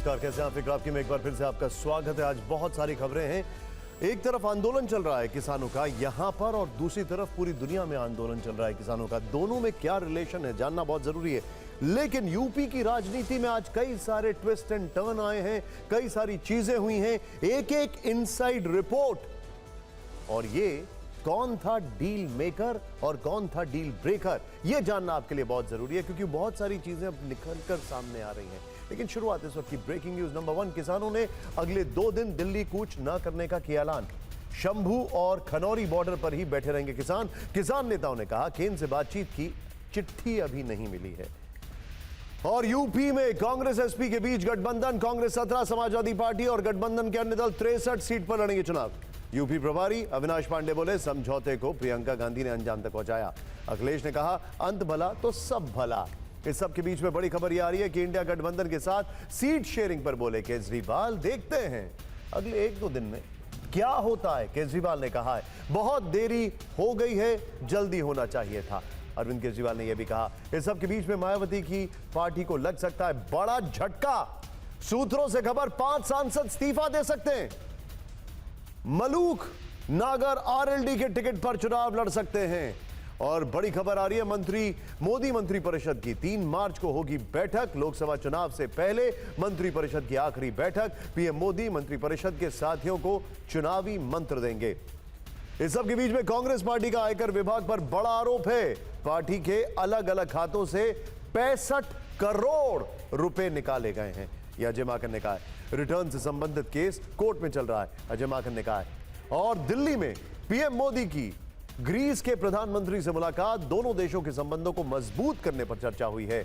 नमस्कार, कैसे हैं आप? फिक्र आपकी में एक बार फिर से आपका स्वागत है। आज बहुत सारी खबरें हैं। एक तरफ आंदोलन चल रहा है किसानों का यहां पर, और दूसरी तरफ पूरी दुनिया में आंदोलन चल रहा है किसानों का। दोनों में क्या रिलेशन है जानना बहुत जरूरी है। लेकिन यूपी की राजनीति में आज कई सारे ट्विस्ट एंड टर्न आए हैं, कई सारी चीजें हुई हैं, एक एक इनसाइड रिपोर्ट। और ये कौन था डील मेकर और कौन था डील ब्रेकर, यह जानना आपके लिए बहुत जरूरी है, क्योंकि बहुत सारी चीजें अब निकलकर सामने आ रही हैं। लेकिन शुरुआत इस वक्त की ब्रेकिंग न्यूज नंबर 1। किसानों ने अगले 2 दिन दिल्ली कूच न करने का किया ऐलान। शंभू और खनौरी बॉर्डर पर ही बैठे रहेंगे किसान। किसान नेताओं ने कहा केंद्र से बातचीत की चिट्ठी अभी नहीं मिली है। और यूपी में कांग्रेस एसपी के बीच गठबंधन। कांग्रेस 17, समाजवादी पार्टी और गठबंधन के अन्य दल 63 सीट पर लड़ेंगे चुनाव। यूपी प्रभारी अविनाश पांडे बोले समझौते को प्रियंका गांधी ने अंजाम तक पहुंचाया। अखिलेश ने कहा अंत भला तो सब भला। इस सब के बीच में बड़ी खबर यह आ रही है कि इंडिया गठबंधन के साथ सीट शेयरिंग पर बोले केजरीवाल। देखते हैं अगले 1-2 दिन में क्या होता है। केजरीवाल ने कहा है बहुत देरी हो गई है, जल्दी होना चाहिए था। अरविंद केजरीवाल ने यह भी कहा। इस सब के बीच में मायावती की पार्टी को लग सकता है बड़ा झटका। सूत्रों से खबर 5 सांसद इस्तीफा दे सकते हैं। मलूक नागर आरएलडी के टिकट पर चुनाव लड़ सकते हैं। और बड़ी खबर आ रही है मोदी मंत्री परिषद की। 3 मार्च को होगी बैठक। लोकसभा चुनाव से पहले मंत्री परिषद की आखिरी बैठक। पीएम मोदी मंत्री परिषद के साथियों को चुनावी मंत्र देंगे। इस सब के बीच में कांग्रेस पार्टी का आयकर विभाग पर बड़ा आरोप है। पार्टी के अलग अलग खातों से 65 करोड़ रुपए निकाले गए हैं, यह अजय माकन ने कहा है। रिटर्न से संबंधित केस कोर्ट में चल रहा है, अजय माकन ने कहा है। और दिल्ली में पीएम मोदी की ग्रीस के प्रधानमंत्री से मुलाकात। दोनों देशों के संबंधों को मजबूत करने पर चर्चा हुई है।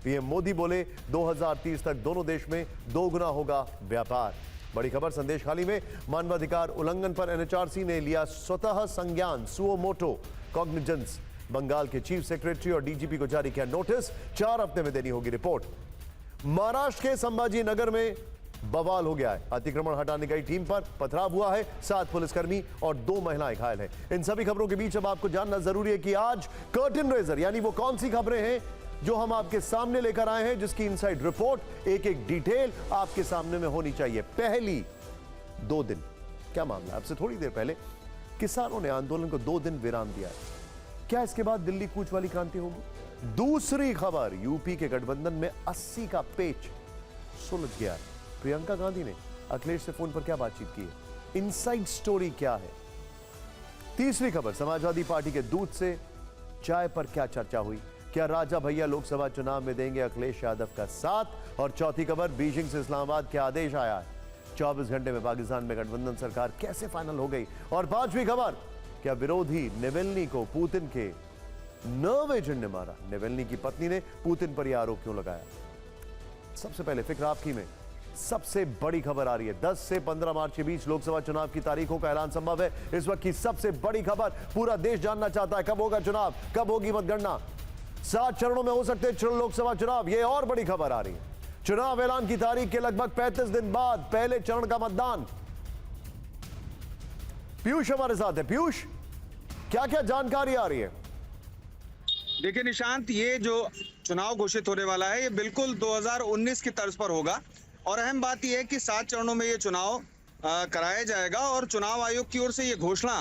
पीएम मोदी बोले 2030 तक दोनों देश में 2 गुना होगा व्यापार। बड़ी खबर संदेश खाली में मानवाधिकार उल्लंघन पर एनएचआरसी ने लिया स्वतः संज्ञान। Suo motu cognizance. बंगाल के चीफ सेक्रेटरी और डीजीपी को जारी किया नोटिस। 4 हफ्ते में देनी होगी रिपोर्ट। महाराष्ट्र के संभाजी नगर में बवाल हो गया है। अतिक्रमण हटाने गई टीम पर पथराव हुआ है। 7 पुलिसकर्मी और 2 महिलाएं घायल हैं। इन सभी खबरों के बीच अब आपको जानना जरूरी है कि आज कर्टन रेजर यानी वो कौन सी खबरें हैं जो हम आपके सामने लेकर आए हैं, जिसकी इनसाइड रिपोर्ट, एक एक डिटेल आपके सामने में होनी चाहिए। पहली 2 दिन क्या मामला? अब से थोड़ी देर पहले किसानों ने आंदोलन को 2 दिन विराम दिया है। क्या इसके बाद दिल्ली कूच वाली क्रांति होगी? दूसरी खबर, यूपी के गठबंधन में 80 का पेच सुलझ गया है। प्रियंका गांधी ने अखिलेश से फोन पर क्या बातचीत की है, इनसाइड स्टोरी क्या है? तीसरी खबर, समाजवादी पार्टी के दूत से चाय पर क्या चर्चा हुई? क्या राजा भैया लोकसभा चुनाव में देंगे अखिलेश यादव का साथ? और चौथी खबर, बीजिंग से इस्लामाबाद क्या आदेश आया है? 24 घंटे में पाकिस्तान में गठबंधन सरकार कैसे फाइनल हो गई? और 5वीं खबर, क्या विरोधी नेवेल्नी को पुतिन के नर्व एजेंट ने मारा? नेवेल्नी की पत्नी ने पुतिन पर यह आरोप क्यों लगाया? सबसे पहले फिक्र आपकी में सबसे बड़ी खबर आ रही है। 10 से 15 मार्च के बीच लोकसभा चुनाव की तारीखों का ऐलान संभव है। इस वक्त की सबसे बड़ी खबर, पूरा देश जानना चाहता है कब होगा चुनाव, कब होगी मतगणना। 7 चरणों में हो सकते हैं लोकसभा चुनाव, यह और बड़ी खबर आ रही है। चुनाव ऐलान की तारीख के लगभग 35 दिन बाद पहले चरण का मतदान। पीयूष हमारे साथ है। पीयूष, क्या क्या जानकारी आ रही है? देखिए निशांत, ये जो चुनाव घोषित होने वाला है ये बिल्कुल 2019 की तर्ज पर होगा। और अहम बात यह है कि 7 चरणों में ये चुनाव कराया जाएगा और चुनाव आयोग की ओर से ये घोषणा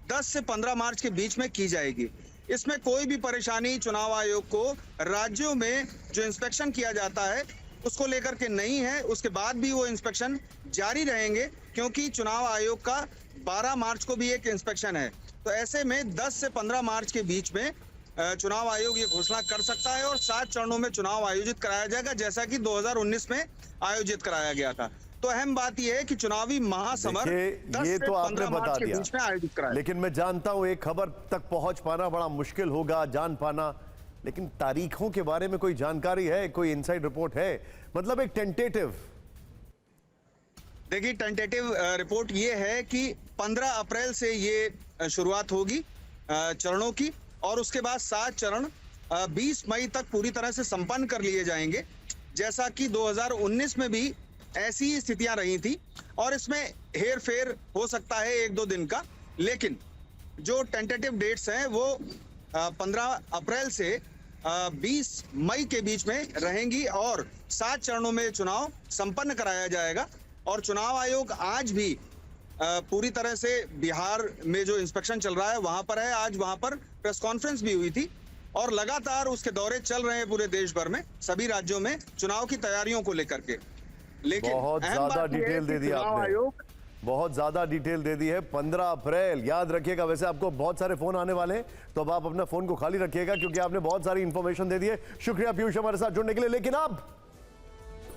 10 से 15 मार्च के बीच में की जाएगी। इसमें कोई भी परेशानी चुनाव आयोग को राज्यों में जो इंस्पेक्शन किया जाता है उसको लेकर के नहीं है। उसके बाद भी वो इंस्पेक्शन जारी रहेंगे, क्योंकि चुनाव आयोग का 12 मार्च को भी एक इंस्पेक्शन है। तो ऐसे में 10 से 15 मार्च के बीच में चुनाव आयोग ये घोषणा कर सकता है और 7 चरणों में चुनाव आयोजित कराया जाएगा, जैसा कि 2019 में आयोजित कराया गया था। तो अहम बात यह है कि चुनावी महासमर 10 से 15 मार्च के बीच में आयोजित कराया। लेकिन मैं जानता हूं एक खबर तक पहुंच पाना बड़ा मुश्किल होगा, जान पाना, लेकिन तारीखों के बारे में कोई जानकारी है, कोई इनसाइड रिपोर्ट है? मतलब एक टेंटेटिव। देखिए टेंटेटिव रिपोर्ट ये है कि 15 अप्रैल से ये शुरुआत होगी चरणों की, और उसके बाद 7 चरण 20 मई तक पूरी तरह से संपन्न कर लिए जाएंगे, जैसा कि 2019 में भी ऐसी ही स्थितियां रही थी। और इसमें हेर फेर हो सकता है 1-2 दिन का, लेकिन जो टेंटेटिव डेट्स हैं वो 15 अप्रैल से 20 मई के बीच में रहेंगी। और 7 चरणों में ये चुनाव संपन्न कराया जाएगा। और चुनाव आयोग आज भी पूरी तरह से बिहार में जो इंस्पेक्शन चल रहा है वहां पर है। आज वहां पर प्रेस कॉन्फ्रेंस भी हुई थी और लगातार उसके दौरे चल रहे हैं पूरे देश भर में, सभी राज्यों में चुनाव की तैयारियों को लेकर के। लेकिन बहुत ज्यादा डिटेल दे दी आपने, बहुत ज्यादा डिटेल दे दी है। 15 अप्रैल याद रखिएगा। वैसे आपको बहुत सारे फोन आने वाले हैं, तो अब आप अपना फोन को खाली रखिएगा क्योंकि आपने बहुत सारी इंफॉर्मेशन दे दी है। शुक्रिया पीयूष हमारे साथ जुड़ने के लिए। लेकिन अब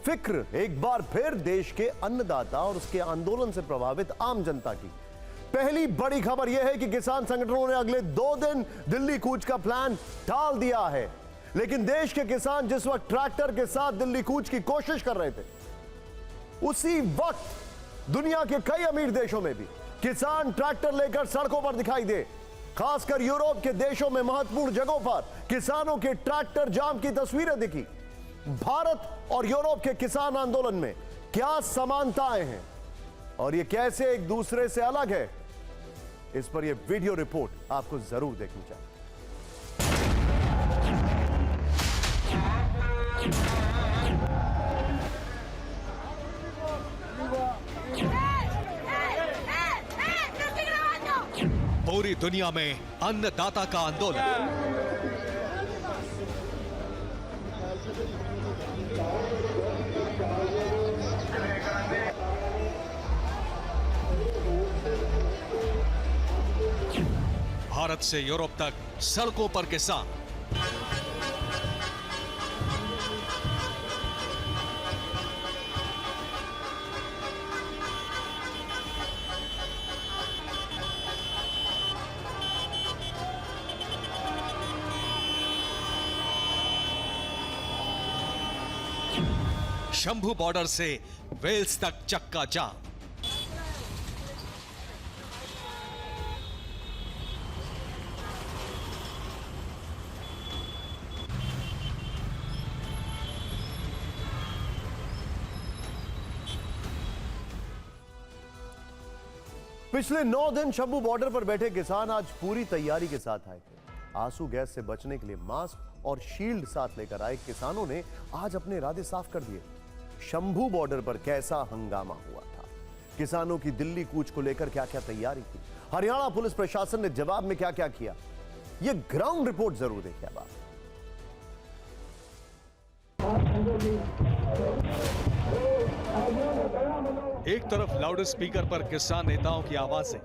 फिक्र एक बार फिर देश के अन्नदाता और उसके आंदोलन से प्रभावित आम जनता की। पहली बड़ी खबर यह है कि किसान संगठनों ने अगले 2 दिन दिल्ली कूच का प्लान टाल दिया है। लेकिन देश के किसान जिस वक्त ट्रैक्टर के साथ दिल्ली कूच की कोशिश कर रहे थे, उसी वक्त दुनिया के कई अमीर देशों में भी किसान ट्रैक्टर लेकर सड़कों पर दिखाई दे। खासकर यूरोप के देशों में महत्वपूर्ण जगहों पर किसानों के ट्रैक्टर जाम की तस्वीरें दिखी। भारत और यूरोप के किसान आंदोलन में क्या समानताएं हैं और ये कैसे एक दूसरे से अलग है, इस पर यह वीडियो रिपोर्ट आपको जरूर देखनी चाहिए। पूरी दुनिया में अन्नदाता का आंदोलन। भारत से यूरोप तक सड़कों पर किसान। शंभू बॉर्डर से वेल्स तक चक्का जाम। पिछले 9 दिन शंभू बॉर्डर पर बैठे किसान आज पूरी तैयारी के साथ आए थे। आंसू गैस से बचने के लिए मास्क और शील्ड साथ लेकर आए किसानों ने आज अपने इरादे साफ कर दिए। शंभू बॉर्डर पर कैसा हंगामा हुआ था, किसानों की दिल्ली कूच को लेकर क्या क्या तैयारी थी, हरियाणा पुलिस प्रशासन ने जवाब में क्या क्या किया, यह ग्राउंड रिपोर्ट जरूर देखिए। अब एक तरफ लाउड स्पीकर पर किसान नेताओं की आवाजें,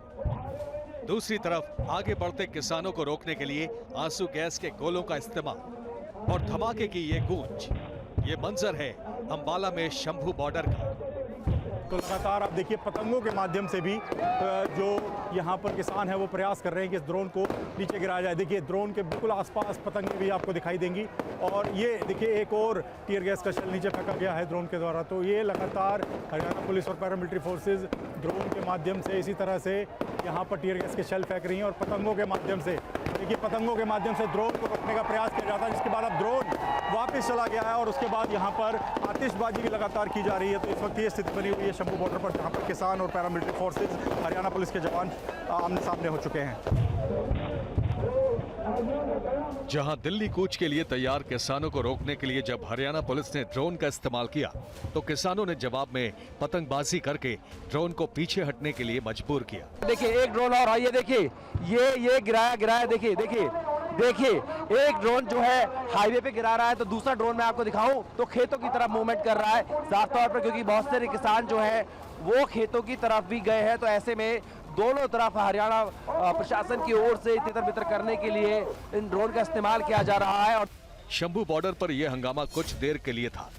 दूसरी तरफ आगे बढ़ते किसानों को रोकने के लिए आंसू गैस के गोलों का इस्तेमाल और धमाके की ये गूंज। ये मंजर है अंबाला में शंभू बॉर्डर का। तो लगातार आप देखिए पतंगों के माध्यम से भी जो यहाँ पर किसान है वो प्रयास कर रहे हैं कि इस ड्रोन को नीचे गिराया जाए। देखिए ड्रोन के बिल्कुल आसपास पतंगें भी आपको दिखाई देंगी और ये देखिए एक और टीयर गैस का शेल नीचे फेंका गया है ड्रोन के द्वारा। तो ये लगातार हरियाणा पुलिस और पैरामिलिट्री फोर्सेज ड्रोन के माध्यम से इसी तरह से यहाँ पर टीयर गैस के शेल फेंक रही हैं और पतंगों के माध्यम से देखिए पतंगों के माध्यम से ड्रोन को रोकने का प्रयास किया जाता है, जिसके बाद अब ड्रोन वापस चला गया है और उसके बाद यहाँ पर आतिशबाजी भी लगातार की जा रही है। तो इस वक्त ये स्थिति बनी हुई है शंभू बॉर्डर पर, जहाँ पर किसान और पैरामिलिट्री फोर्सेज हरियाणा पुलिस के जवान आमने सामने हो चुके हैं। जहां दिल्ली कूच के लिए तैयार किसानों को रोकने के लिए जब हरियाणा पुलिस ने ड्रोन का इस्तेमाल किया, तो किसानों ने जवाब में पतंगबाजी करके ड्रोन को पीछे हटने के लिए मजबूर किया। देखिए एक ड्रोन और आइए, देखिए ये गिराया देखिए एक ड्रोन जो है हाईवे पे गिरा रहा है, तो दूसरा ड्रोन मैं आपको दिखाऊं तो खेतों की तरफ मूवमेंट कर रहा है साफ तौर पर, क्योंकि बहुत सारे किसान जो है वो खेतों की तरफ भी गए हैं। तो ऐसे में दोनों तरफ हरियाणा प्रशासन की ओर से तितर बितर करने के लिए इन ड्रोन का इस्तेमाल किया जा रहा है। और शंभू बॉर्डर पर यह हंगामा कुछ देर के लिए था।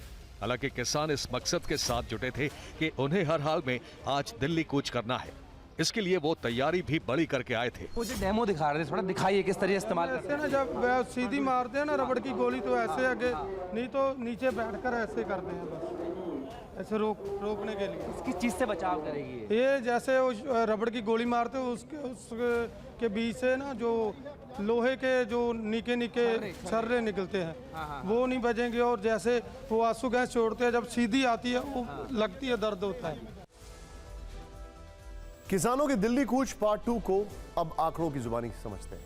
हालांकि किसान इस मकसद के साथ जुटे थे कि उन्हें हर हाल में आज दिल्ली कूच करना है। इसके लिए वो तैयारी भी बड़ी करके आए थे। मुझे डेमो दिखा रहे थे, थोड़ा दिखाइए किस तरह इस्तेमाल करते ऐसे ना जब वह सीधी मारते हैं ना रबड़ की गोली, तो ऐसे आगे नहीं तो नीचे बैठकर ऐसे करते हैं, बस ऐसे रोकने के लिए। किस चीज से बचाव करेगी ये जैसे वो रबड़ की गोली मारते हो उसके बीच से ना जो लोहे के जो निके छर्रे निकलते हैं वो नहीं बजेंगे। और जैसे वो आंसू गैस छोड़ते हैं, जब सीधी आती है वो लगती है, दर्द होता है। किसानों की दिल्ली कूच पार्ट 2 को अब आंकड़ों की जुबानी समझते हैं।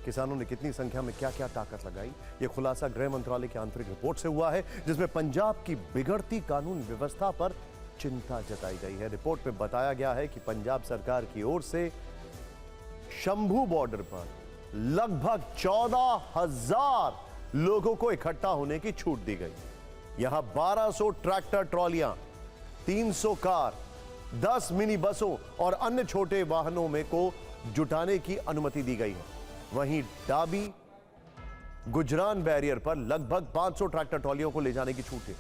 किसानों ने कितनी संख्या में क्या क्या ताकत लगाई, ये खुलासा गृह मंत्रालय की आंतरिक रिपोर्ट से हुआ है, जिसमें पंजाब की बिगड़ती कानून व्यवस्था पर चिंता जताई गई है। रिपोर्ट में बताया गया है कि पंजाब सरकार की ओर से शंभू बॉर्डर पर लगभग 14,000 लोगों को इकट्ठा होने की छूट दी गई। यहां 1200 ट्रैक्टर ट्रॉलियां, 300 कार, 10 मिनी बसों और अन्य छोटे वाहनों में को जुटाने की अनुमति दी गई है। वहीं डाबी गुजरान बैरियर पर लगभग 500 ट्रैक्टर ट्रॉलियों को ले जाने की छूट है।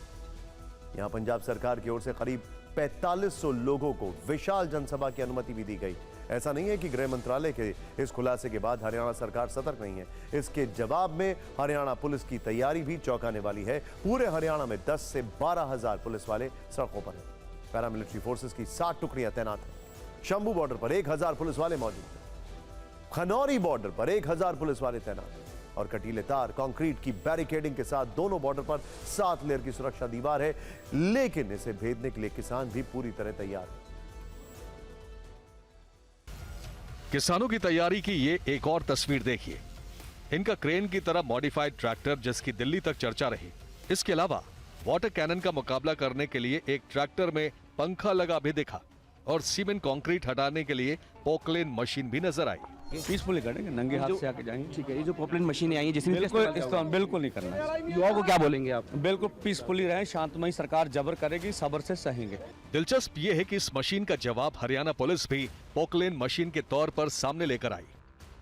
यहां पंजाब सरकार की ओर से करीब 4500 लोगों को विशाल जनसभा की अनुमति भी दी गई। ऐसा नहीं है कि गृह मंत्रालय के इस खुलासे के बाद हरियाणा सरकार सतर्क नहीं है। इसके जवाब में हरियाणा पुलिस की तैयारी भी चौंकाने वाली है। पूरे हरियाणा में 10 से 12,000 पुलिस वाले सड़कों पर हैं। पैरामिलिट्री फोर्सेस की 60 टुकड़ियां तैनात हैं। शंभू बॉर्डर पर 1000 पुलिस वाले मौजूद हैं। खनौरी बॉर्डर पर 1000 पुलिस वाले तैनात हैं और कटीले तार, कंक्रीट की बैरिकेडिंग के साथ दोनों बॉर्डर पर 7 लेयर की सुरक्षा दीवार है। लेकिन इसे भेदने के लिए किसान भी पूरी तरह तैयार है। किसानों की तैयारी की ये एक और तस्वीर देखिए। इनका क्रेन की तरह मॉडिफाइड ट्रैक्टर, जिसकी दिल्ली तक चर्चा रही। इसके अलावा वाटर कैनन का मुकाबला करने के लिए एक ट्रैक्टर में पंखा लगा भी दिखा और सीमेंट कंक्रीट हटाने के लिए पोकलेन मशीन भी नजर आई। पीसफुली करेंगे, नंगे हाथ से आके जाएंगे। ठीक है, ये जो पोकलेन मशीनें आई हैं जिसमें बिल्कुल नहीं करना है। युवाओं को क्या बोलेंगे आप? बिल्कुल पीसफुली रहें, शांतमयी सरकार जबर करेगी, सब्र से सहेंगे। दिलचस्प ये है कि इस मशीन का जवाब हरियाणा पुलिस भी पोकलेन मशीन के तौर पर सामने लेकर आई।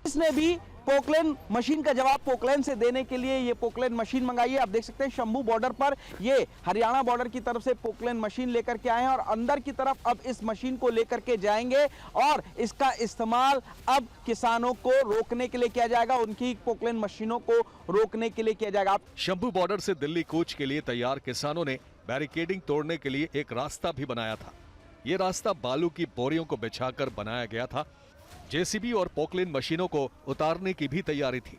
इसने भी पोकलेन मशीन का जवाब पोकलेन से देने के लिए ये पोकलेन मशीन मंगाई है। आप देख सकते हैं शंभू बॉर्डर पर ये हरियाणा बॉर्डर की तरफ से पोकलेन मशीन लेकर के आए हैं और अंदर की तरफ अब इस मशीन को लेकर के जाएंगे और इसका इस्तेमाल अब किसानों को रोकने के लिए किया जाएगा, उनकी पोकलेन मशीनों को रोकने के लिए किया जाएगा। शंभू बॉर्डर से दिल्ली कूच के लिए तैयार किसानों ने बैरिकेडिंग तोड़ने के लिए एक रास्ता भी बनाया था। ये रास्ता बालू की बोरियों को बिछाकर बनाया गया था। जेसीबी और पोकलेन मशीनों को उतारने की भी तैयारी थी।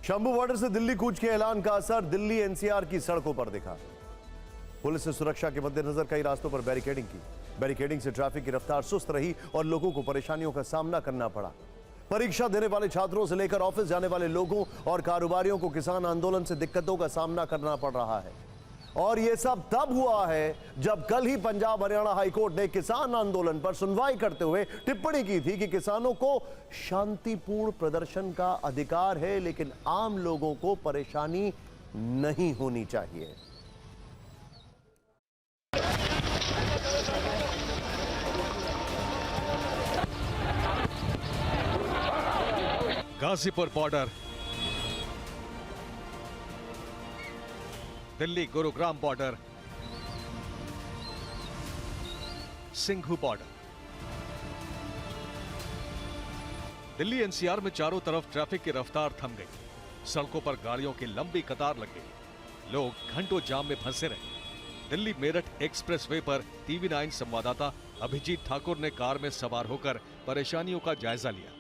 शंभू बॉर्डर से दिल्ली कूच के ऐलान का असर दिल्ली एनसीआर की सड़कों पर दिखा। पुलिस ने सुरक्षा के मद्देनजर कई रास्तों पर बैरिकेडिंग की। बैरिकेडिंग से ट्रैफिक की रफ्तार सुस्त रही और लोगों को परेशानियों का सामना करना पड़ा। परीक्षा देने वाले छात्रों से लेकर ऑफिस जाने वाले लोगों और कारोबारियों को किसान आंदोलन से दिक्कतों का सामना करना पड़ रहा है। और यह सब तब हुआ है जब कल ही पंजाब हरियाणा हाईकोर्ट ने किसान आंदोलन पर सुनवाई करते हुए टिप्पणी की थी कि किसानों को शांतिपूर्ण प्रदर्शन का अधिकार है, लेकिन आम लोगों को परेशानी नहीं होनी चाहिए। Ghazipur border, Delhi Gurugram border, Singhu border. Delhi NCR में चारों तरफ ट्रैफिक की रफ्तार थम गई। सड़कों पर गाड़ियों की लंबी कतार लग गई। लोग घंटों जाम में फंसे रहे। दिल्ली मेरठ एक्सप्रेसवे पर टीवी9 संवाददाता अभिजीत ठाकुर ने कार में सवार होकर परेशानियों का जायजा लिया।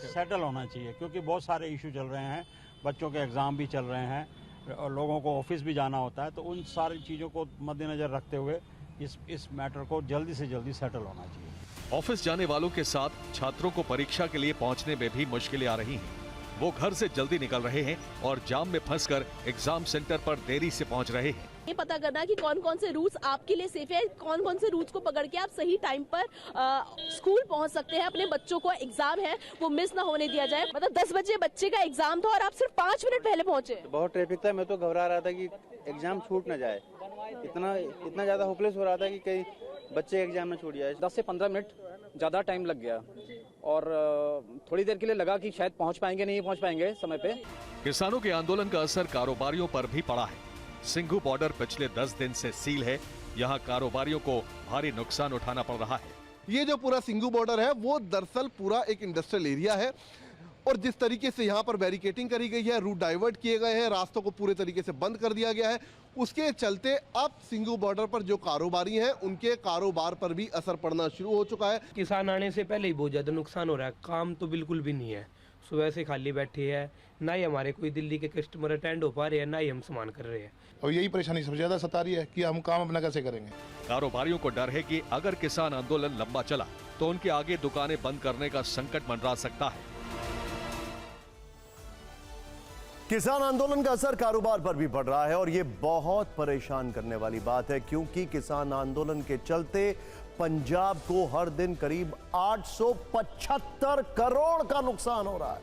सेटल होना चाहिए क्योंकि बहुत सारे इशू चल रहे हैं, बच्चों के एग्जाम भी चल रहे हैं और लोगों को ऑफिस भी जाना होता है, तो उन सारी चीज़ों को मद्देनजर रखते हुए इस मैटर को जल्दी से जल्दी सेटल होना चाहिए। ऑफिस जाने वालों के साथ छात्रों को परीक्षा के लिए पहुंचने में भी मुश्किलें आ रही हैं। वो घर से जल्दी निकल रहे हैं और जाम में फंसकर एग्जाम सेंटर पर देरी से पहुंच रहे हैं। ये पता करना कि कौन कौन से रूट्स आपके लिए सेफ है, कौन कौन से रूट्स को पकड़ के आप सही टाइम पर स्कूल पहुंच सकते हैं। अपने बच्चों को एग्जाम है वो मिस ना होने दिया जाए। मतलब 10 बजे बच्चे का एग्जाम था और आप सिर्फ 5 मिनट पहले पहुंचे। बहुत ट्रैफिक था, मैं तो घबरा रहा था कि एग्जाम छूट न जाए। इतना ज्यादा होपलेस हो रहा था कि कहीं बच्चे एग्जाम न छूट जाए। 10 से 15 मिनट ज़्यादा टाइम लग गया और थोड़ी देर के लिए लगा कि शायद पहुंच पाएंगे, नहीं पहुंच पाएंगे समय पे। किसानों के आंदोलन का असर कारोबारियों पर भी पड़ा है। सिंघू बॉर्डर पिछले 10 दिन से सील है। यहाँ कारोबारियों को भारी नुकसान उठाना पड़ रहा है। ये जो पूरा सिंघू बॉर्डर है वो दरअसल पूरा एक इंडस्ट्रियल एरिया है और जिस तरीके से यहाँ पर बैरिकेटिंग करी गई है, रूट डाइवर्ट किए गए हैं, रास्तों को पूरे तरीके से बंद कर दिया गया है, उसके चलते अब सिंघू बॉर्डर पर जो कारोबारी हैं उनके कारोबार पर भी असर पड़ना शुरू हो चुका है। किसान आने से पहले ही बहुत ज्यादा नुकसान हो रहा है। काम तो बिल्कुल भी नहीं है, सुबह से खाली बैठी है, ना ही हमारे कोई दिल्ली के कस्टमर अटेंड हो पा रहे हैं, ना ही हम सामान कर रहे हैं। और यही परेशानी सबसे ज्यादा सता रही है कि हम काम अपना कैसे करेंगे। कारोबारियों को डर है कि अगर किसान आंदोलन लंबा चला तो उनके आगे दुकानें बंद करने का संकट मंडरा सकता है। किसान आंदोलन का असर कारोबार पर भी पड़ रहा है और ये बहुत परेशान करने वाली बात है, क्योंकि किसान आंदोलन के चलते पंजाब को हर दिन करीब 875 करोड़ का नुकसान हो रहा है।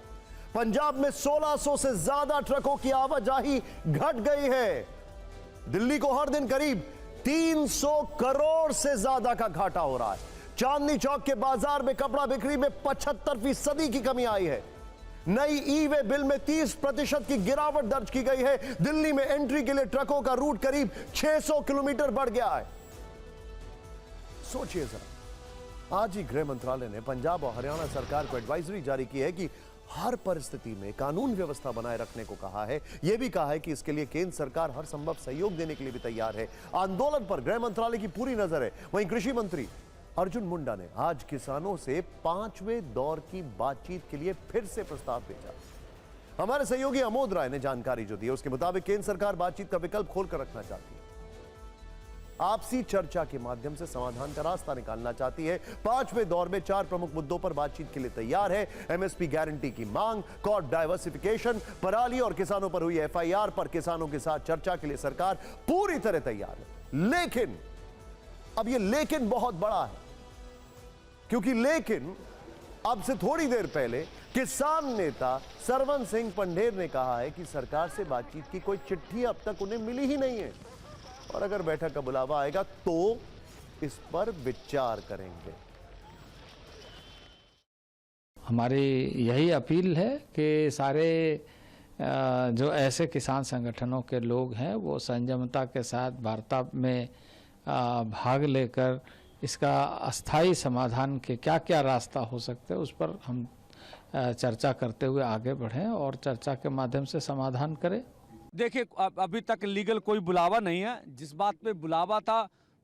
पंजाब में 1600 से ज्यादा ट्रकों की आवाजाही घट गई है। दिल्ली को हर दिन करीब 300 करोड़ से ज्यादा का घाटा हो रहा है। चांदनी चौक के बाजार में कपड़ा बिक्री में 75% की कमी आई है। नई ई वे बिल में 30% की गिरावट दर्ज की गई है। दिल्ली में एंट्री के लिए ट्रकों का रूट करीब 600 किलोमीटर बढ़ गया है। सोचिए जरा, आज ही गृह मंत्रालय ने पंजाब और हरियाणा सरकार को एडवाइजरी जारी की है कि हर परिस्थिति में कानून व्यवस्था बनाए रखने को कहा है। यह भी कहा है कि इसके लिए केंद्र सरकार हर संभव सहयोग देने के लिए भी तैयार है। आंदोलन पर गृह मंत्रालय की पूरी नजर है। वहीं कृषि मंत्री अर्जुन मुंडा ने आज किसानों से 5वें दौर की बातचीत के लिए फिर से प्रस्ताव भेजा। हमारे सहयोगी अमोद राय ने जानकारी जो दी है उसके मुताबिक केंद्र सरकार बातचीत का विकल्प खोलकर रखना चाहती है। आपसी चर्चा के माध्यम से समाधान का रास्ता निकालना चाहती है। 5वें दौर में 4 प्रमुख मुद्दों पर बातचीत के लिए तैयार है। एमएसपी गारंटी की मांग, क्रॉप डाइवर्सिफिकेशन, पराली और किसानों पर हुई एफआईआर पर किसानों के साथ चर्चा के लिए सरकार पूरी तरह तैयार है। लेकिन अब यह लेकिन बहुत बड़ा है, क्योंकि लेकिन अब से थोड़ी देर पहले किसान नेता सरवन सिंह पंढेर ने कहा है कि सरकार से बातचीत की कोई चिट्ठी अब तक उन्हें मिली ही नहीं है और अगर बैठक का बुलावा आएगा तो इस पर विचार करेंगे। हमारी यही अपील है कि सारे जो ऐसे किसान संगठनों के लोग हैं वो संयमता के साथ वार्ता में भाग लेकर इसका अस्थायी समाधान के क्या क्या रास्ता हो सकते हैं उस पर हम चर्चा करते हुए आगे बढ़ें और चर्चा के माध्यम से समाधान करें। देखिए, अभी तक लीगल कोई बुलावा नहीं है। जिस बात पे बुलावा था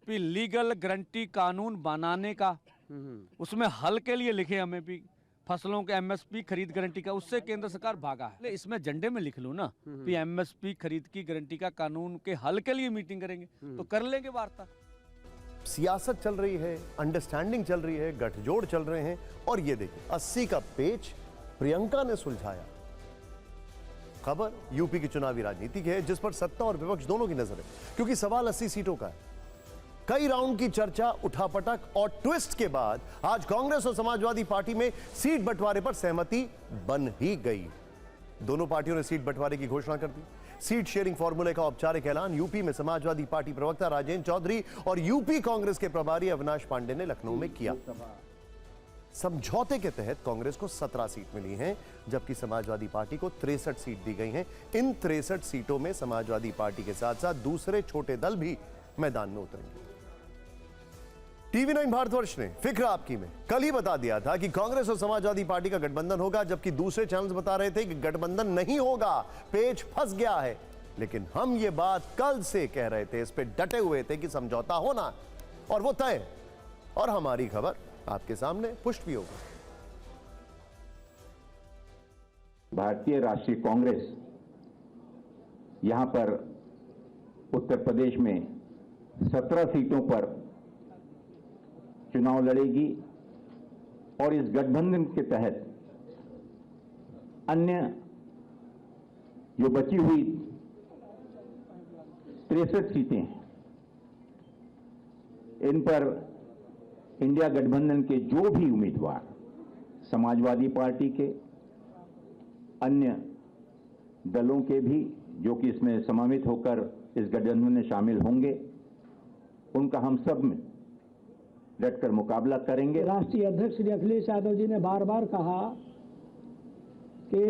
कि लीगल गारंटी कानून बनाने का, उसमें हल के लिए लिखे हमें भी फसलों के एमएसपी खरीद गारंटी का, उससे केंद्र सरकार भागा है। इसमें एजेंडे में लिख लूँ ना कि एमएसपी खरीद की गारंटी का कानून के हल के लिए मीटिंग करेंगे तो कर लेंगे वार्ता। सियासत चल रही है, अंडरस्टैंडिंग चल रही है, गठजोड़ चल रहे हैं और ये देखिए 80 का पेच प्रियंका ने सुलझाया। खबर यूपी की चुनावी राजनीति की है जिस पर सत्ता और विपक्ष दोनों की नजर है, क्योंकि सवाल 80 सीटों का है। कई राउंड की चर्चा, उठापटक और ट्विस्ट के बाद आज कांग्रेस और समाजवादी पार्टी में सीट बंटवारे पर सहमति बन ही गई। दोनों पार्टियों ने सीट बंटवारे की घोषणा कर दी। सीट शेयरिंग फॉर्मूले का औपचारिक ऐलान यूपी में समाजवादी पार्टी प्रवक्ता राजेंद्र चौधरी और यूपी कांग्रेस के प्रभारी अविनाश पांडे ने लखनऊ में किया। समझौते के तहत कांग्रेस को 17 सीट मिली हैं, जबकि समाजवादी पार्टी को 63 सीट दी गई हैं। इन 63 सीटों में समाजवादी पार्टी के साथ साथ दूसरे छोटे दल भी मैदान में उतरेंगे। टीवी 9 भारतवर्ष ने फिक्र आपकी में कल ही बता दिया था कि कांग्रेस और समाजवादी पार्टी का गठबंधन होगा, जबकि दूसरे चैनल्स बता रहे थे कि गठबंधन नहीं होगा, पेच फंस गया है। लेकिन हम ये बात कल से कह रहे थे, इस पे डटे हुए थे कि समझौता होना और वो तय। और हमारी खबर आपके सामने पुष्ट भी होगा। भारतीय राष्ट्रीय कांग्रेस यहां पर उत्तर प्रदेश में 17 सीटों पर चुनाव लड़ेगी और इस गठबंधन के तहत अन्य जो बची हुई 63 सीटें हैं, इन पर इंडिया गठबंधन के जो भी उम्मीदवार समाजवादी पार्टी के, अन्य दलों के भी जो कि इसमें समावित होकर इस गठबंधन में शामिल होंगे, उनका हम सब में डटकर मुकाबला करेंगे। राष्ट्रीय अध्यक्ष श्री अखिलेश यादव जी ने बार बार कहा कि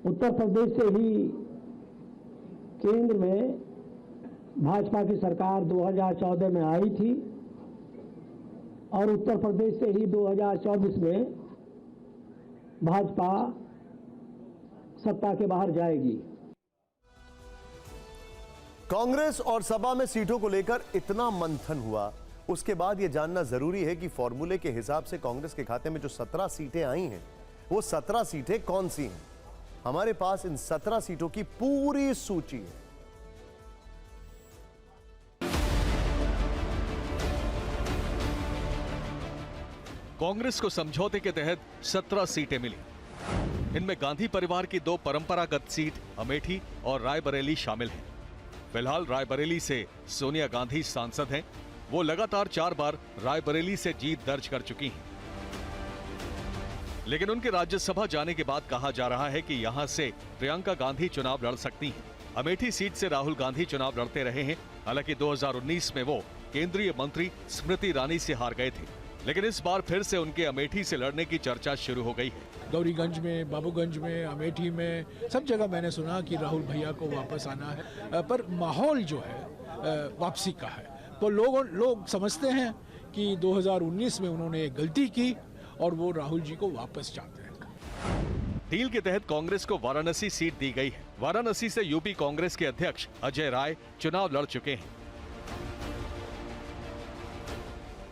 उत्तर प्रदेश से ही केंद्र में भाजपा की सरकार 2014 में आई थी और उत्तर प्रदेश से ही 2024 में भाजपा सत्ता के बाहर जाएगी। कांग्रेस और सपा में सीटों को लेकर इतना मंथन हुआ, उसके बाद यह जानना जरूरी है कि फॉर्मूले के हिसाब से कांग्रेस के खाते में जो 17 सीटें आई हैं वो 17 सीटें कौन सी हैं? हमारे पास इन 17 सीटों की पूरी सूची है। कांग्रेस को समझौते के तहत 17 सीटें मिली। इनमें गांधी परिवार की 2 परंपरागत सीट अमेठी और रायबरेली शामिल हैं। फिलहाल रायबरेली से सोनिया गांधी सांसद हैं। वो लगातार 4 बार रायबरेली से जीत दर्ज कर चुकी हैं। लेकिन उनके राज्यसभा जाने के बाद कहा जा रहा है कि यहां से प्रियंका गांधी चुनाव लड़ सकती हैं। अमेठी सीट से राहुल गांधी चुनाव लड़ते रहे हैं। हालांकि 2019 में वो केंद्रीय मंत्री स्मृति ईरानी से हार गए थे, लेकिन इस बार फिर से उनके अमेठी से लड़ने की चर्चा शुरू हो गई है। गौरीगंज में, बाबूगंज में, अमेठी में, सब जगह मैंने सुना कि राहुल भैया को वापस आना है, पर माहौल जो है वापसी का है। तो लोग समझते हैं कि 2019 में उन्होंने एक गलती की और वो राहुल जी को वापस चाहते हैं। डील के तहत कांग्रेस को वाराणसी सीट दी गई है। वाराणसी से यूपी कांग्रेस के अध्यक्ष अजय राय चुनाव लड़ चुके हैं।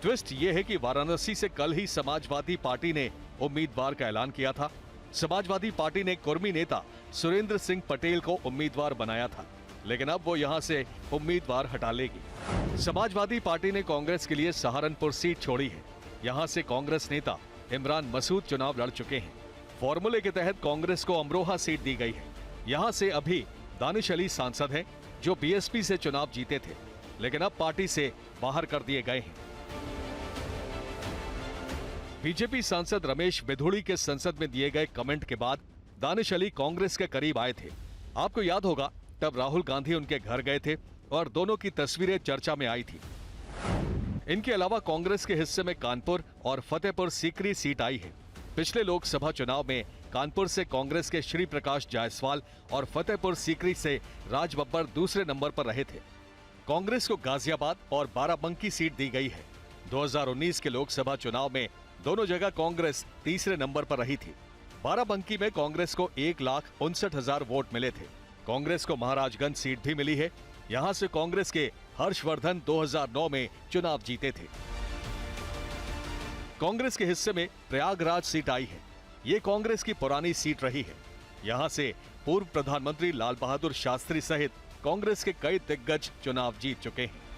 ट्विस्ट ये है कि वाराणसी से कल ही समाजवादी पार्टी ने उम्मीदवार का ऐलान किया था। समाजवादी पार्टी ने कुर्मी नेता सुरेंद्र सिंह पटेल को उम्मीदवार बनाया था, लेकिन अब वो यहां से उम्मीदवार हटा लेगी। समाजवादी पार्टी ने कांग्रेस के लिए सहारनपुर सीट छोड़ी है। यहां से कांग्रेस नेता इमरान मसूद चुनाव लड़ चुके हैं। फॉर्मूले के तहत कांग्रेस को अमरोहा सीट दी गई है। यहां से अभी दानिश अली सांसद हैं, जो बीएसपी से चुनाव जीते थे, लेकिन अब पार्टी से बाहर कर दिए गए हैं। बीजेपी सांसद रमेश बिधूड़ी के संसद में दिए गए कमेंट के बाद दानिश अली कांग्रेस के करीब आए थे। आपको याद होगा, तब राहुल गांधी उनके घर गए थे और दोनों की तस्वीरें चर्चा में आई थी। इनके अलावा कांग्रेस के हिस्से में कानपुर और फतेहपुर सीकरी सीट आई है। पिछले लोकसभा चुनाव में कानपुर से कांग्रेस के श्री प्रकाश जायसवाल और फतेहपुर सीकरी से राज बब्बर दूसरे नंबर पर रहे थे। कांग्रेस को गाजियाबाद और बाराबंकी सीट दी गई है। 2019 के लोकसभा चुनाव में दोनों जगह कांग्रेस तीसरे नंबर पर रही थी। बाराबंकी में कांग्रेस को 1,59,000 वोट मिले थे। कांग्रेस को महाराजगंज सीट भी मिली है। यहां से कांग्रेस के हर्षवर्धन 2009 में चुनाव जीते थे। कांग्रेस के हिस्से में प्रयागराज सीट आई है। ये कांग्रेस की पुरानी सीट रही है। यहां से पूर्व प्रधानमंत्री लाल बहादुर शास्त्री सहित कांग्रेस के कई दिग्गज चुनाव जीत चुके हैं।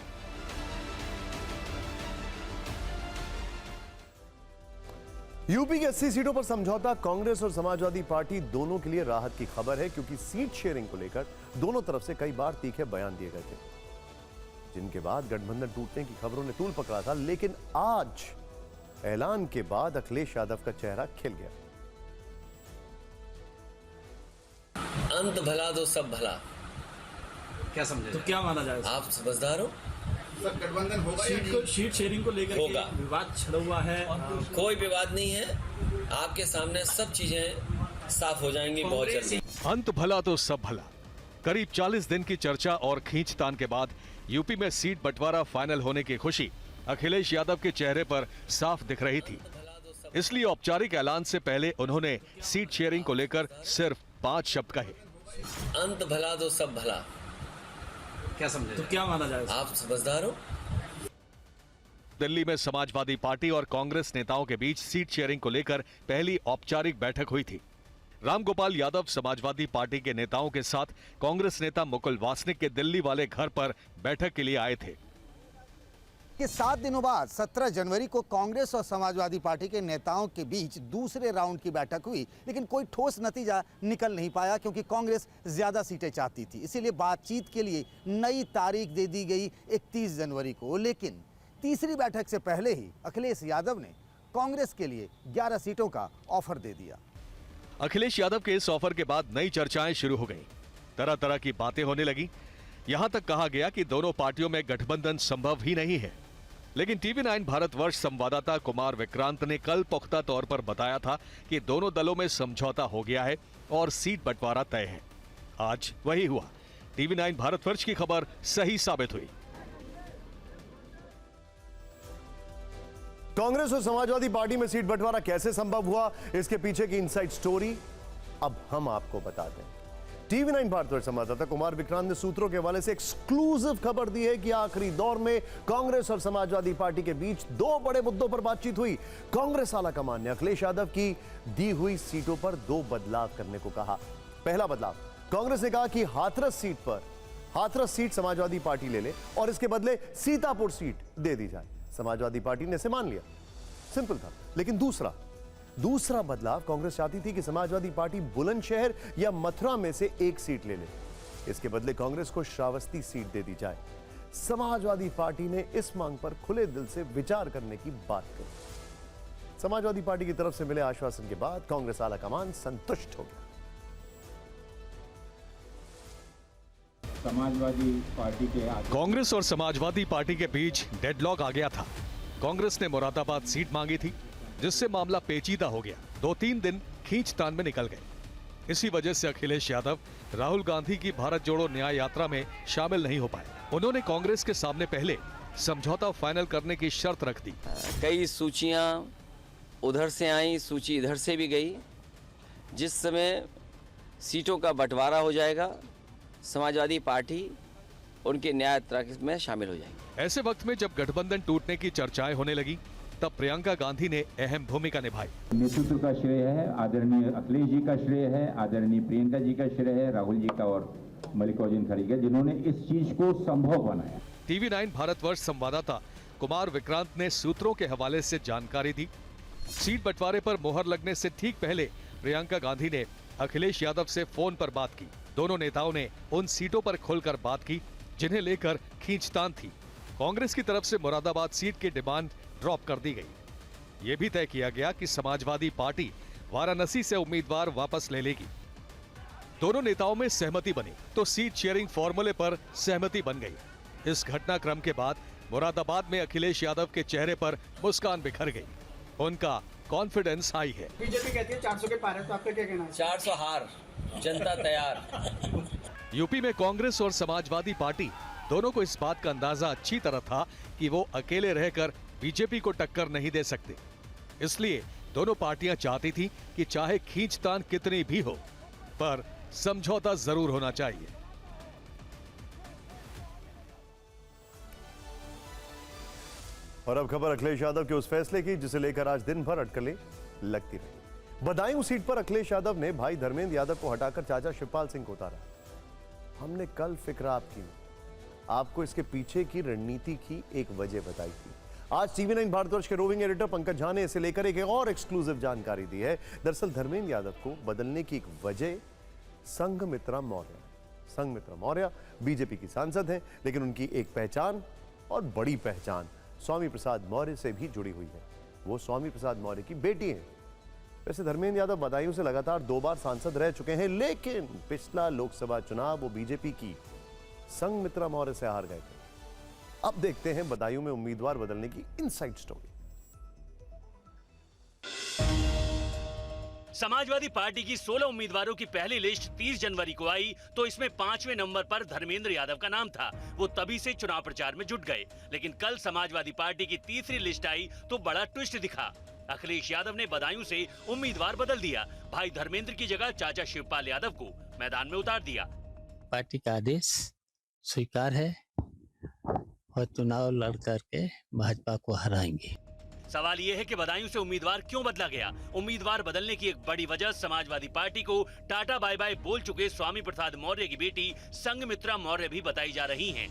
यूपी की 80 सीटों पर समझौता कांग्रेस और समाजवादी पार्टी दोनों के लिए राहत की खबर है, क्योंकि सीट शेयरिंग को लेकर दोनों तरफ से कई बार तीखे बयान दिए गए थे, जिनके बाद गठबंधन टूटने की खबरों ने तूल पकड़ा था। लेकिन आज ऐलान के बाद अखिलेश यादव का चेहरा खिल गया। अंत भला तो सब भला, क्या समझे? तो क्या माना जाए? आप समझदार हो? गठबंधन होगा, सीट शेयरिंग को लेकर होगा। विवाद छिड़ा हुआ है। कोई विवाद नहीं है, आपके सामने सब चीजें साफ हो जाएंगी बहुत जल्दी। अंत भला तो सब भला। करीब 40 दिन की चर्चा और खींचतान के बाद यूपी में सीट बंटवारा फाइनल होने की खुशी अखिलेश यादव के चेहरे पर साफ दिख रही थी। इसलिए औपचारिक ऐलान से पहले उन्होंने सीट शेयरिंग को लेकर सिर्फ 5 शब्द कहे। अंत भला तो सब भला, क्या समझे? तो क्या माना जाए? आप समझदार हो? दिल्ली में समाजवादी पार्टी और कांग्रेस नेताओं के बीच सीट शेयरिंग को लेकर पहली औपचारिक बैठक हुई थी। रामगोपाल यादव समाजवादी पार्टी के नेताओं के साथ कांग्रेस नेता मुकुल वासनिक के दिल्ली वाले घर पर बैठक के लिए आए थे। कि 7 दिनों बाद 17 जनवरी को कांग्रेस और समाजवादी पार्टी के नेताओं के बीच दूसरे राउंड की बैठक हुई, लेकिन कोई ठोस नतीजा निकल नहीं पाया, क्योंकि कांग्रेस ज्यादा सीटें चाहती थी। इसीलिए बातचीत के लिए नई तारीख दे दी गई 31 जनवरी को। लेकिन तीसरी बैठक से पहले ही अखिलेश यादव ने कांग्रेस के लिए 11 सीटों का ऑफर दे दिया। अखिलेश यादव के इस ऑफर के बाद नई चर्चाएं शुरू हो गईं। तरह तरह की बातें होने लगी। यहां तक कहा गया कि दोनों पार्टियों में गठबंधन संभव ही नहीं है। लेकिन TV9 भारतवर्ष संवाददाता कुमार विक्रांत ने कल पुख्ता तौर पर बताया था कि दोनों दलों में समझौता हो गया है और सीट बंटवारा तय है। आज वही हुआ। TV9 भारतवर्ष की खबर सही साबित हुई। कांग्रेस और समाजवादी पार्टी में सीट बंटवारा कैसे संभव हुआ, इसके पीछे की इनसाइड स्टोरी अब हम आपको बता दें। टीवी 9 भारतवर्ष संवाददाता कुमार विक्रांत ने सूत्रों के हवाले से एक्सक्लूसिव खबर दी है कि आखिरी दौर में कांग्रेस और समाजवादी पार्टी के बीच 2 बड़े मुद्दों पर बातचीत हुई। कांग्रेस आला कमान ने अखिलेश यादव की दी हुई सीटों पर 2 बदलाव करने को कहा। पहला बदलाव, कांग्रेस ने कहा कि हाथरस सीट समाजवादी पार्टी ले ले और इसके बदले सीतापुर सीट दे दी जाए। समाजवादी पार्टी ने इसे मान लिया, सिंपल था। लेकिन दूसरा बदलाव, कांग्रेस चाहती थी कि समाजवादी पार्टी बुलंदशहर या मथुरा में से एक सीट ले ले, इसके बदले कांग्रेस को श्रावस्ती सीट दे दी जाए। समाजवादी पार्टी ने इस मांग पर खुले दिल से विचार करने की बात कही। समाजवादी पार्टी की तरफ से मिले आश्वासन के बाद कांग्रेस आला कमान संतुष्ट हो गया। समाजवादी पार्टी के कांग्रेस और समाजवादी पार्टी के बीच डेडलॉक आ गया था। कांग्रेस ने मुरादाबाद सीट मांगी थी, जिससे मामला पेचीदा हो गया। 2-3 दिन खींचतान में निकल गए। इसी वजह से अखिलेश यादव राहुल गांधी की भारत जोड़ो न्याय यात्रा में शामिल नहीं हो पाए। उन्होंने कांग्रेस के सामने पहले समझौता फाइनल करने की शर्त रख दी। कई सूचियां उधर से आई, सूची इधर से भी गई। जिस समय सीटों का बंटवारा हो जाएगा, समाजवादी पार्टी उनके न्याय यात्रा में शामिल हो जाएगी। ऐसे वक्त में जब गठबंधन टूटने की चर्चाएं होने लगी, तब प्रियंका गांधी ने अहम भूमिका निभाई। नेतृत्व का श्रेय है आदरणीय अखिलेश जी का श्रेय है, आदरणीय प्रियंका जी का श्रेय है, राहुल जी का और मल्लिकार्जुन खड़गे का, जिन्होंने इस चीज को संभव बनाया। टीवी 9 भारतवर्ष संवाददाता कुमार विक्रांत ने सूत्रों के हवाले से जानकारी दी। सीट बंटवारे पर मोहर लगने से ठीक पहले प्रियंका गांधी ने अखिलेश यादव से फोन पर बात की। दोनों नेताओं ने उन सीटों पर खुलकर बात की जिन्हें लेकर खींचतान थी। कांग्रेस की तरफ से मुरादाबाद सीट की डिमांड ड्रॉप कर दी गई। यह भी तय किया गया कि समाजवादी पार्टी वाराणसी से उम्मीदवार वापस ले लेगी। दोनों नेताओं में सहमति बनी तो सीट शेयरिंग फॉर्मूले पर सहमति बन गई। इस घटनाक्रम के बाद मुरादाबाद में अखिलेश यादव के चेहरे पर मुस्कान बिखर गई। उनका कॉन्फिडेंस हाई है। बीजेपी कहती है 400 के पार है, तो आपका क्या कहना है? 400 हार, जनता तैयार। यूपी में कांग्रेस और समाजवादी पार्टी दोनों को इस बात का अंदाजा अच्छी तरह था कि वो अकेले रहकर बीजेपी को टक्कर नहीं दे सकते। इसलिए दोनों पार्टियां चाहती थी कि चाहे खींचतान कितनी भी हो, पर समझौता जरूर होना चाहिए। और अब खबर अखिलेश यादव के उस फैसले की जिसे लेकर आज दिन भर अटकलें लगती रही। बदायूं सीट पर अखिलेश यादव ने भाई धर्मेंद्र यादव को हटाकर चाचा शिवपाल सिंह को उतारा। हमने कल फिक्र आपको इसके पीछे की रणनीति की एक वजह बताई थी। आज टीवी 9 भारतवर्ष के रोविंग एडिटर पंकज झा ने इसे लेकर एक और एक्सक्लूसिव जानकारी दी है। दरअसल धर्मेंद्र यादव को बदलने की एक वजह संघमित्रा मौर्य बीजेपी की सांसद हैं, लेकिन उनकी एक पहचान और बड़ी पहचान स्वामी प्रसाद मौर्य से भी जुड़ी हुई है। वो स्वामी प्रसाद मौर्य की बेटी हैं। वैसे धर्मेंद्र यादव बदायूं से लगातार 2 बार सांसद रह चुके हैं, लेकिन पिछला लोकसभा चुनाव वो बीजेपी की संघमित्रा मौर्य से हार गए थे। अब देखते हैं बदायूं में उम्मीदवार बदलने की इनसाइड स्टोरी। समाजवादी पार्टी की 16 उम्मीदवारों की पहली लिस्ट 30 जनवरी को आई, तो इसमें 5वें नंबर पर धर्मेंद्र यादव का नाम था। वो तभी से चुनाव प्रचार में जुट गए। लेकिन कल समाजवादी पार्टी की तीसरी लिस्ट आई तो बड़ा ट्विस्ट दिखा। अखिलेश यादव ने बदायूं से उम्मीदवार बदल दिया। भाई धर्मेंद्र की जगह चाचा शिवपाल यादव को मैदान में उतार दिया। पार्टी का आदेश स्वीकार है और चुनाव लड़ करके भाजपा को हराएंगे। सवाल ये है कि बदायूं से उम्मीदवार क्यों बदला गया। उम्मीदवार बदलने की एक बड़ी वजह समाजवादी पार्टी को टाटा बाय बाय बोल चुके स्वामी प्रसाद मौर्य की बेटी संघमित्रा मौर्य भी बताई जा रही हैं।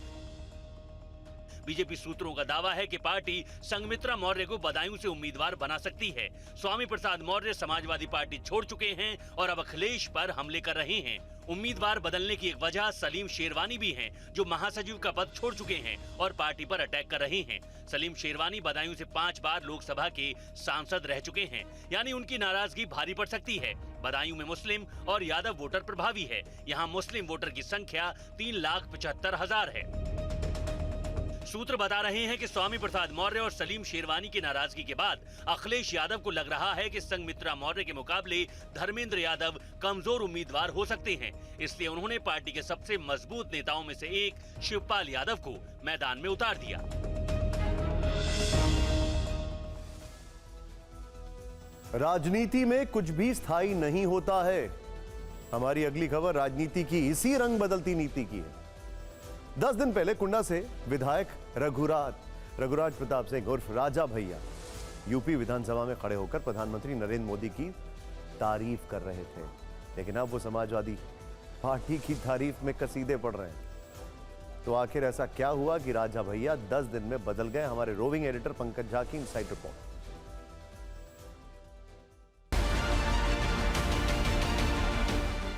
बीजेपी सूत्रों का दावा है कि पार्टी संघमित्रा मौर्य को बदायूं से उम्मीदवार बना सकती है। स्वामी प्रसाद मौर्य समाजवादी पार्टी छोड़ चुके हैं और अब अखिलेश पर हमले कर रहे हैं। उम्मीदवार बदलने की एक वजह सलीम शेरवानी भी हैं, जो महासचिव का पद छोड़ चुके हैं और पार्टी पर अटैक कर रहे हैं। सलीम शेरवानी बदायूं से 5 बार लोकसभा के सांसद रह चुके हैं, यानी उनकी नाराजगी भारी पड़ सकती है। बदायूं में मुस्लिम और यादव वोटर प्रभावी है। यहाँ मुस्लिम वोटर की संख्या 3,75,000 है। सूत्र बता रहे हैं कि स्वामी प्रसाद मौर्य और सलीम शेरवानी की नाराजगी के बाद अखिलेश यादव को लग रहा है कि संघमित्रा मौर्य के मुकाबले धर्मेंद्र यादव कमजोर उम्मीदवार हो सकते हैं। इसलिए उन्होंने पार्टी के सबसे मजबूत नेताओं में से एक शिवपाल यादव को मैदान में उतार दिया। राजनीति में कुछ भी स्थायी नहीं होता है। हमारी अगली खबर राजनीति की इसी रंग बदलती नीति की है। 10 दिन पहले कुंडा से विधायक रघुराज प्रताप सिंह उर्फ राजा भैया यूपी विधानसभा में खड़े होकर प्रधानमंत्री नरेंद्र मोदी की तारीफ कर रहे थे, लेकिन अब वो समाजवादी पार्टी की तारीफ में कसीदे पढ़ रहे हैं। तो आखिर ऐसा क्या हुआ कि राजा भैया 10 दिन में बदल गए? हमारे रोविंग एडिटर पंकज झा की इनसाइड रिपोर्ट।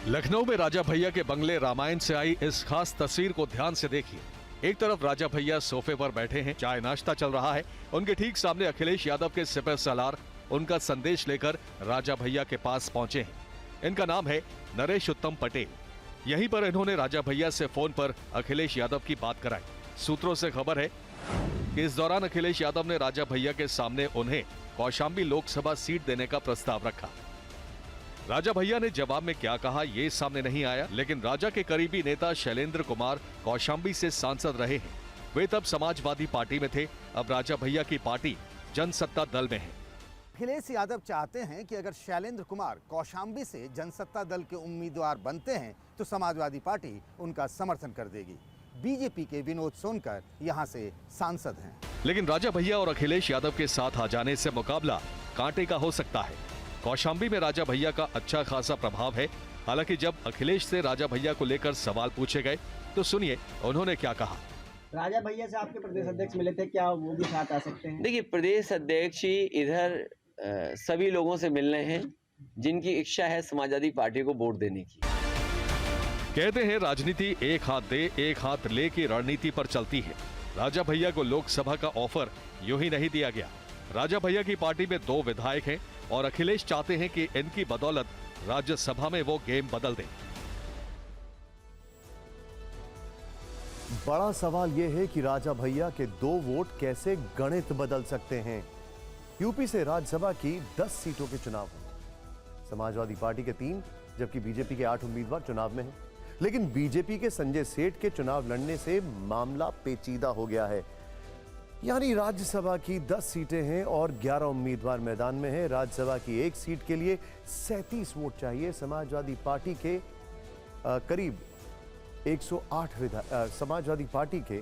लखनऊ में राजा भैया के बंगले रामायण से आई इस खास तस्वीर को ध्यान से देखिए। एक तरफ राजा भैया सोफे पर बैठे हैं, चाय नाश्ता चल रहा है। उनके ठीक सामने अखिलेश यादव के सिपह सलार उनका संदेश लेकर राजा भैया के पास पहुंचे हैं। इनका नाम है नरेश उत्तम पटेल। यहीं पर इन्होंने राजा भैया से फोन पर अखिलेश यादव की बात कराई। सूत्रों से खबर है कि इस दौरान अखिलेश यादव ने राजा भैया के सामने उन्हें कौशाम्बी लोकसभा सीट देने का प्रस्ताव रखा। राजा भैया ने जवाब में क्या कहा ये सामने नहीं आया, लेकिन राजा के करीबी नेता शैलेंद्र कुमार कौशाम्बी से सांसद रहे हैं। वे तब समाजवादी पार्टी में थे, अब राजा भैया की पार्टी जनसत्ता दल में है। अखिलेश यादव चाहते हैं कि अगर शैलेंद्र कुमार कौशाम्बी से जनसत्ता दल के उम्मीदवार बनते हैं तो समाजवादी पार्टी उनका समर्थन कर देगी। बीजेपी के विनोद सोनकर यहां से सांसद हैं। लेकिन राजा भैया और अखिलेश यादव के साथ आ जाने से मुकाबला कांटे का हो सकता है। कौशाम्बी में राजा भैया का अच्छा खासा प्रभाव है। हालांकि जब अखिलेश से राजा भैया को लेकर सवाल पूछे गए तो सुनिए उन्होंने क्या कहा। राजा भैया से आपके प्रदेश अध्यक्ष मिले थे, क्या वो भी साथ आ सकते हैं? देखिए, प्रदेश अध्यक्ष ही इधर सभी लोगों से मिलने हैं जिनकी इच्छा है समाजवादी पार्टी को वोट देने की। कहते हैं राजनीति एक हाथ दे एक हाथ ले की रणनीति पर चलती है। राजा भैया को लोकसभा का ऑफर यूं ही नहीं दिया गया। राजा भैया की पार्टी में 2 विधायक हैं और अखिलेश चाहते हैं कि इनकी बदौलत राज्यसभा में वो गेम बदल दें। बड़ा सवाल यह है कि राजा भैया के 2 वोट कैसे गणित बदल सकते हैं। यूपी से राज्यसभा की 10 सीटों के चुनाव हैं। समाजवादी पार्टी के 3 जबकि बीजेपी के 8 उम्मीदवार चुनाव में हैं। लेकिन बीजेपी के संजय सेठ के चुनाव लड़ने से मामला पेचीदा हो गया है। यानी राज्यसभा की 10 सीटें हैं और 11 उम्मीदवार मैदान में हैं। राज्यसभा की 1 सीट के लिए 37 वोट चाहिए। समाजवादी पार्टी के करीब 108 समाजवादी पार्टी के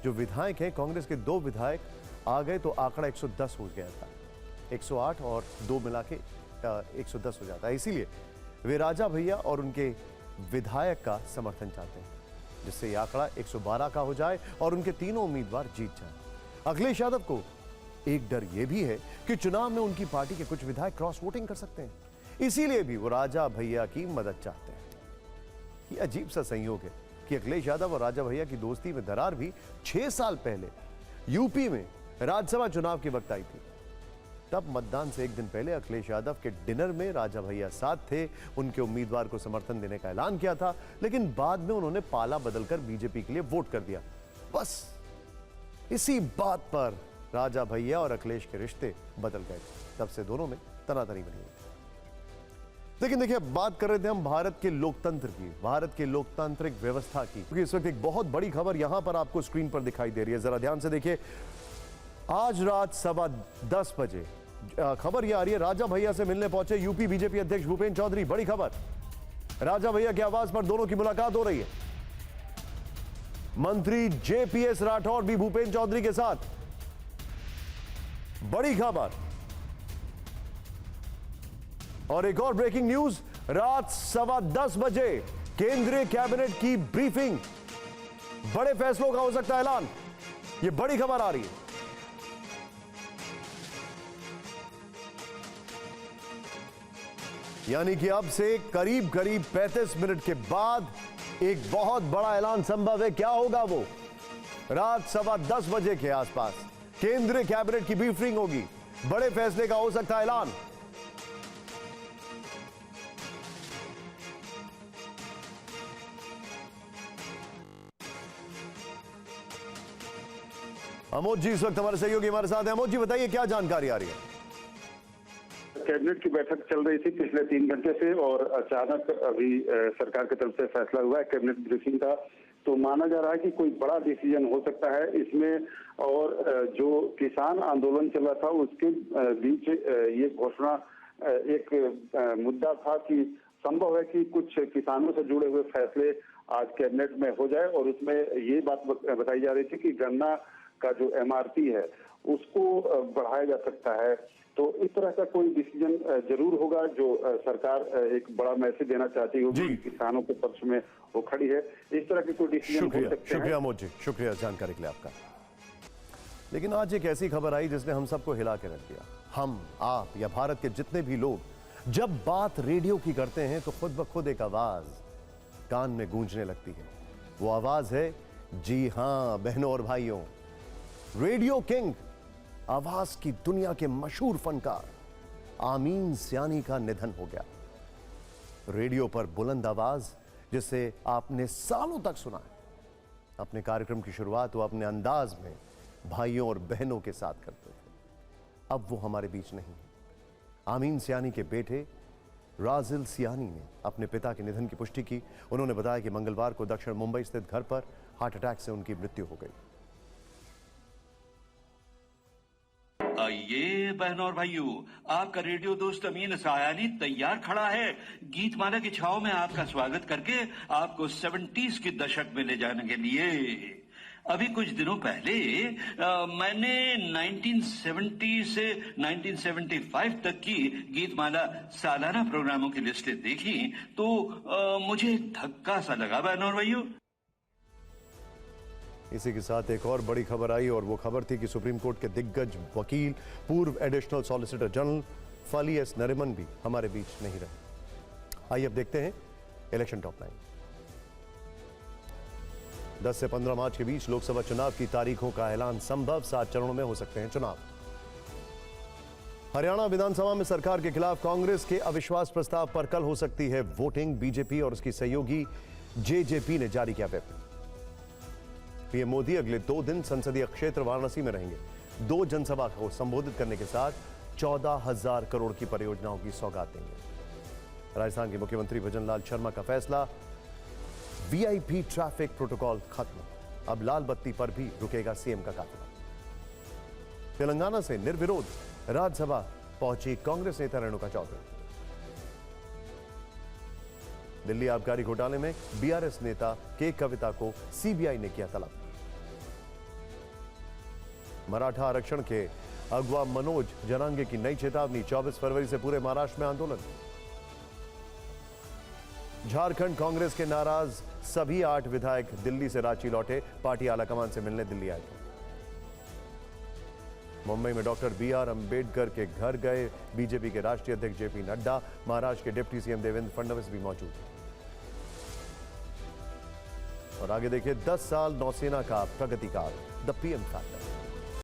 जो विधायक हैं, कांग्रेस के 2 विधायक आ गए तो आंकड़ा 110 हो गया था। 108 और 2 मिला के 110 हो जाता है। इसीलिए वे राजा भैया और उनके विधायक का समर्थन चाहते हैं, जिससे यह आंकड़ा 112 का हो जाए और उनके तीनों उम्मीदवार जीत जाएं। अखिलेश यादव को एक डर यह भी है कि चुनाव में उनकी पार्टी के कुछ विधायक क्रॉस वोटिंग कर सकते हैं, इसीलिए भी वो राजा भैया की मदद चाहते हैं। ये अजीब सा संयोग है कि अखिलेश यादव और राजा भैया की दोस्ती में दरार भी 6 साल पहले यूपी में राज्यसभा चुनाव के वक्त आई थी। तब मतदान से 1 दिन पहले अखिलेश यादव के डिनर में राजा भैया साथ थे, उनके उम्मीदवार को समर्थन देने का ऐलान किया था, लेकिन बाद में उन्होंने पाला बदलकर बीजेपी के लिए वोट कर दिया। बस इसी बात पर राजा भैया और अखिलेश के रिश्ते बदल गए। तब से दोनों में तनातनी बनी हुई। लेकिन देखिए, बात कर रहे थे हम भारत के लोकतंत्र की, भारत के लोकतांत्रिक व्यवस्था की, क्योंकि इस वक्त एक बहुत बड़ी खबर यहां पर आपको स्क्रीन पर दिखाई दे रही है। जरा ध्यान से देखिए। आज रात 10:15 बजे खबर यह आ रही है, राजा भैया से मिलने पहुंचे यूपी बीजेपी अध्यक्ष भूपेंद्र चौधरी। बड़ी खबर, राजा भैया की आवाज पर दोनों की मुलाकात हो रही है। मंत्री जेपीएस राठौर भी भूपेंद्र चौधरी के साथ। बड़ी खबर। और एक और ब्रेकिंग न्यूज, रात 10:15 बजे केंद्रीय कैबिनेट की ब्रीफिंग, बड़े फैसलों का हो सकता है ऐलान। यह बड़ी खबर आ रही है। यानी कि अब से करीब 35 मिनट के बाद एक बहुत बड़ा ऐलान संभव है। क्या होगा वो? रात 10:15 बजे के आसपास केंद्रीय कैबिनेट की ब्रीफिंग होगी, बड़े फैसले का हो सकता है ऐलान। अमोद जी इस वक्त हमारे सहयोगी हमारे साथ हैं। अमोद जी बताइए, क्या जानकारी आ रही है? कैबिनेट की बैठक चल रही थी पिछले 3 घंटे से और अचानक अभी सरकार की तरफ से फैसला हुआ है कैबिनेट ब्रीफिंग का। तो माना जा रहा है कि कोई बड़ा डिसीजन हो सकता है इसमें। और जो किसान आंदोलन चल रहा था उसके बीच ये घोषणा, एक मुद्दा था कि संभव है कि कुछ किसानों से जुड़े हुए फैसले आज कैबिनेट में हो जाए। और उसमें ये बात बताई जा रही थी कि गन्ना का जो MRP है उसको बढ़ाया जा सकता है। तो इस तरह का कोई डिसीजन जरूर होगा जो सरकार एक बड़ा मैसेज देना चाहती होगी, किसानों के पक्ष में वो खड़ी है। इस तरह के कोई डिसीजन हो सकते हैं। शुक्रिया अमोद जी, शुक्रिया जानकारी के लिए आपका। लेकिन आज एक ऐसी खबर आई जिसने हम सबको हिला के रख दिया। हम, आप या भारत के जितने भी लोग जब बात रेडियो की करते हैं तो खुद ब खुद एक आवाज कान में गूंजने लगती है। वो आवाज है, जी हां बहनों और भाइयों, रेडियो किंग, आवाज की दुनिया के मशहूर फनकार आमीन सियानी का निधन हो गया। रेडियो पर बुलंद आवाज जिसे आपने सालों तक सुना है। अपने कार्यक्रम की शुरुआत वो अपने अंदाज में भाइयों और बहनों के साथ करते थे। अब वो हमारे बीच नहीं। आमीन सियानी के बेटे राजिल सियानी ने अपने पिता के निधन की पुष्टि की। उन्होंने बताया कि मंगलवार को दक्षिण मुंबई स्थित घर पर हार्ट अटैक से उनकी मृत्यु हो गई। आइए बहनों और भाइयों, आपका रेडियो दोस्त अमीन सायानी तैयार खड़ा है गीतमाला की छाव में आपका स्वागत करके आपको 70s के दशक में ले जाने के लिए। अभी कुछ दिनों पहले मैंने 1970 से 1975 तक की गीतमाला सालाना प्रोग्रामों की लिस्टें देखी तो मुझे धक्का सा लगा बहनों और भाइयों। इसी के साथ एक और बड़ी खबर आई और वो खबर थी कि सुप्रीम कोर्ट के दिग्गज वकील, पूर्व एडिशनल सॉलिसिटर जनरल फली एस नरिमन भी हमारे बीच नहीं रहे। आइए अब देखते हैं इलेक्शन टॉप लाइन। 10 से 15 मार्च के बीच लोकसभा चुनाव की तारीखों का ऐलान संभव। 7 चरणों में हो सकते हैं चुनाव। हरियाणा विधानसभा में सरकार के खिलाफ कांग्रेस के अविश्वास प्रस्ताव पर कल हो सकती है वोटिंग। बीजेपी और उसकी सहयोगी जेजेपी ने जारी किया व्हिप। पीएम मोदी अगले 2 दिन संसदीय क्षेत्र वाराणसी में रहेंगे। 2 जनसभा को संबोधित करने के साथ 14,000 करोड़ की परियोजनाओं की सौगात देंगे। राजस्थान के मुख्यमंत्री भजन लाल शर्मा का फैसला, वीआईपी ट्रैफिक प्रोटोकॉल खत्म, अब लाल बत्ती पर भी रुकेगा सीएम का काफिला। तेलंगाना से निर्विरोध राज्यसभा पहुंची कांग्रेस नेता रेणुका चौधरी। दिल्ली आबकारी घोटाले में बीआरएस नेता के कविता को सीबीआई ने किया तलब। मराठा आरक्षण के अगवा मनोज जनांगे की नई चेतावनी, 24 फरवरी से पूरे महाराष्ट्र में आंदोलन। झारखंड कांग्रेस के नाराज सभी 8 विधायक दिल्ली से रांची लौटे। पार्टी आलाकमान से मिलने दिल्ली आए थे। मुंबई में डॉक्टर बीआर अंबेडकर के घर गए बीजेपी के राष्ट्रीय अध्यक्ष जेपी नड्डा। महाराष्ट्र के डिप्टी सीएम देवेंद्र फडणवीस भी मौजूद। और आगे देखिए 10 साल नौसेना का प्रगति काल, द पीएम फैक्टर।